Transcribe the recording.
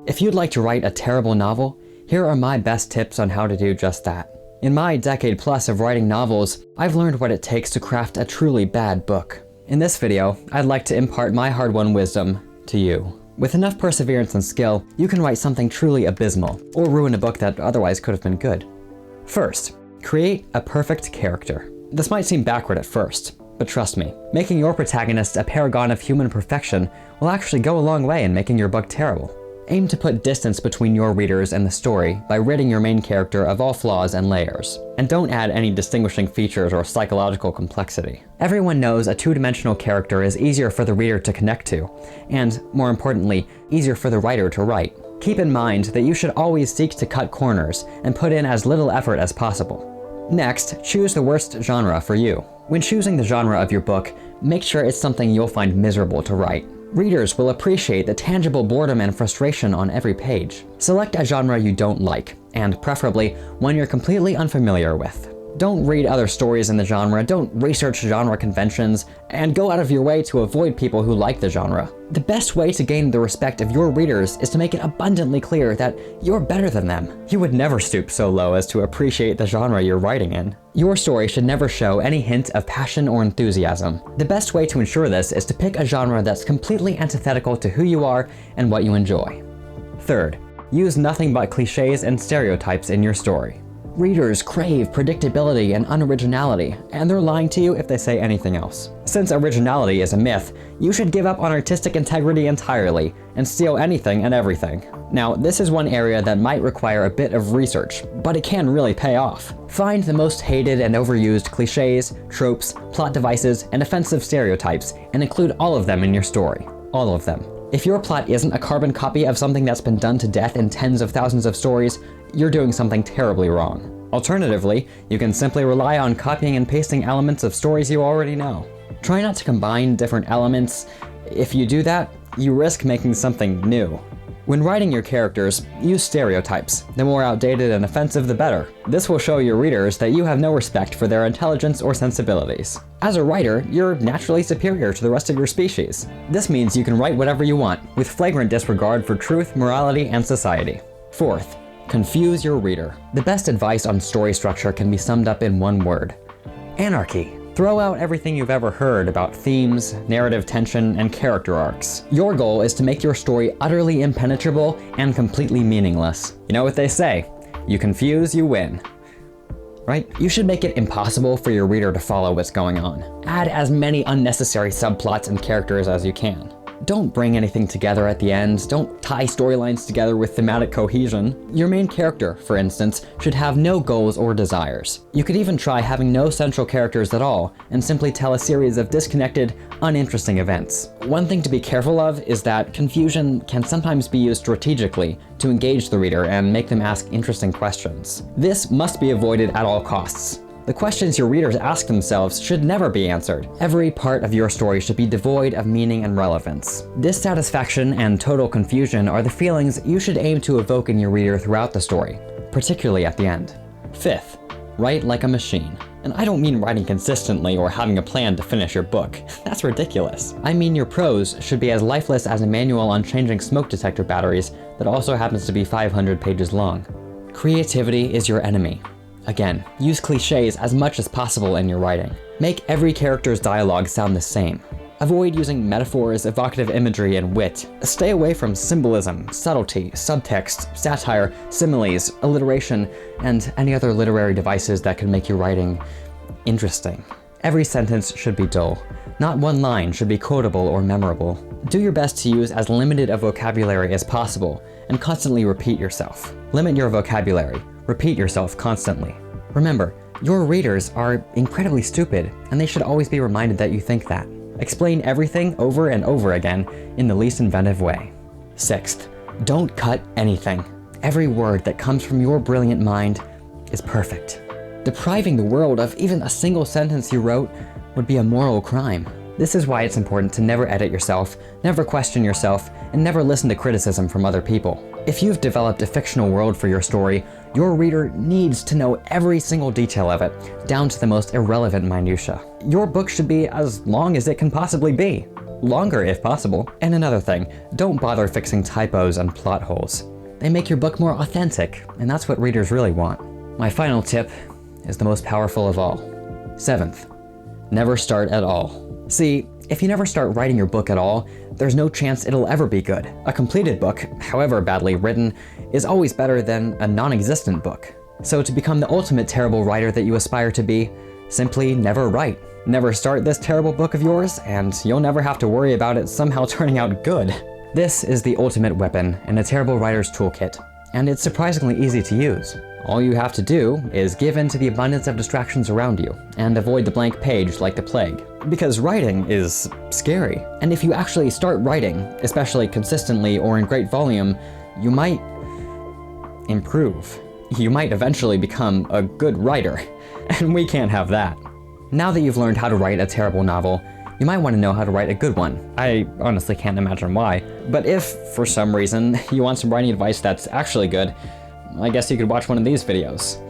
If you'd like to write a terrible novel, here are my best tips on how to do just that. In my decade plus of writing novels, I've learned what it takes to craft a truly bad book. In this video, I'd like to impart my hard-won wisdom to you. With enough perseverance and skill, you can write something truly abysmal, or ruin a book that otherwise could have been good. First, create a perfect character. This might seem backward at first, but trust me, making your protagonist a paragon of human perfection will actually go a long way in making your book terrible. Aim to put distance between your readers and the story by ridding your main character of all flaws and layers. And don't add any distinguishing features or psychological complexity. Everyone knows a two-dimensional character is easier for the reader to connect to, and, more importantly, easier for the writer to write. Keep in mind that you should always seek to cut corners and put in as little effort as possible. Next, choose the worst genre for you. When choosing the genre of your book, make sure it's something you'll find miserable to write. Readers will appreciate the tangible boredom and frustration on every page. Select a genre you don't like, and preferably one you're completely unfamiliar with. Don't read other stories in the genre, don't research genre conventions, and go out of your way to avoid people who like the genre. The best way to gain the respect of your readers is to make it abundantly clear that you're better than them. You would never stoop so low as to appreciate the genre you're writing in. Your story should never show any hint of passion or enthusiasm. The best way to ensure this is to pick a genre that's completely antithetical to who you are and what you enjoy. Third, use nothing but cliches and stereotypes in your story. Readers crave predictability and unoriginality, and they're lying to you if they say anything else. Since originality is a myth, you should give up on artistic integrity entirely and steal anything and everything. Now, this is one area that might require a bit of research, but it can really pay off. Find the most hated and overused cliches, tropes, plot devices, and offensive stereotypes, and include all of them in your story. All of them. If your plot isn't a carbon copy of something that's been done to death in tens of thousands of stories, you're doing something terribly wrong. Alternatively, you can simply rely on copying and pasting elements of stories you already know. Try not to combine different elements. If you do that, you risk making something new. When writing your characters, use stereotypes. The more outdated and offensive, the better. This will show your readers that you have no respect for their intelligence or sensibilities. As a writer, you're naturally superior to the rest of your species. This means you can write whatever you want, with flagrant disregard for truth, morality, and society. Fourth, confuse your reader. The best advice on story structure can be summed up in one word: anarchy. Throw out everything you've ever heard about themes, narrative tension, and character arcs. Your goal is to make your story utterly impenetrable and completely meaningless. You know what they say, you confuse, you win. Right? You should make it impossible for your reader to follow what's going on. Add as many unnecessary subplots and characters as you can. Don't bring anything together at the end. Don't tie storylines together with thematic cohesion. Your main character, for instance, should have no goals or desires. You could even try having no central characters at all and simply tell a series of disconnected, uninteresting events. One thing to be careful of is that confusion can sometimes be used strategically to engage the reader and make them ask interesting questions. This must be avoided at all costs. The questions your readers ask themselves should never be answered. Every part of your story should be devoid of meaning and relevance. Dissatisfaction and total confusion are the feelings you should aim to evoke in your reader throughout the story, particularly at the end. Fifth, write like a machine. And I don't mean writing consistently or having a plan to finish your book. That's ridiculous. I mean your prose should be as lifeless as a manual on changing smoke detector batteries that also happens to be 500 pages long. Creativity is your enemy. Again, use cliches as much as possible in your writing. Make every character's dialogue sound the same. Avoid using metaphors, evocative imagery, and wit. Stay away from symbolism, subtlety, subtext, satire, similes, alliteration, and any other literary devices that can make your writing interesting. Every sentence should be dull. Not one line should be quotable or memorable. Do your best to use as limited a vocabulary as possible, and constantly repeat yourself. Limit your vocabulary. Repeat yourself constantly. Remember, your readers are incredibly stupid, and they should always be reminded that you think that. Explain everything over and over again in the least inventive way. Sixth, don't cut anything. Every word that comes from your brilliant mind is perfect. Depriving the world of even a single sentence you wrote would be a moral crime. This is why it's important to never edit yourself, never question yourself, and never listen to criticism from other people. If you've developed a fictional world for your story, Your reader needs to know every single detail of it, down to the most irrelevant minutia. Your book should be as long as it can possibly be. Longer if possible. And another thing, don't bother fixing typos and plot holes. They make your book more authentic, and that's what readers really want. My final tip is the most powerful of all. 7th, never start at all. See, if you never start writing your book at all, there's no chance it'll ever be good. A completed book, however badly written, is always better than a non-existent book. So to become the ultimate terrible writer that you aspire to be, simply never write. Never start this terrible book of yours, and you'll never have to worry about it somehow turning out good. This is the ultimate weapon in a terrible writer's toolkit, and it's surprisingly easy to use. All you have to do is give in to the abundance of distractions around you, and avoid the blank page like the plague. Because writing is scary, and if you actually start writing, especially consistently or in great volume, you might improve. You might eventually become a good writer, and we can't have that. Now that you've learned how to write a terrible novel, you might want to know how to write a good one. I honestly can't imagine why, but if, for some reason, you want some writing advice that's actually good, I guess you could watch one of these videos.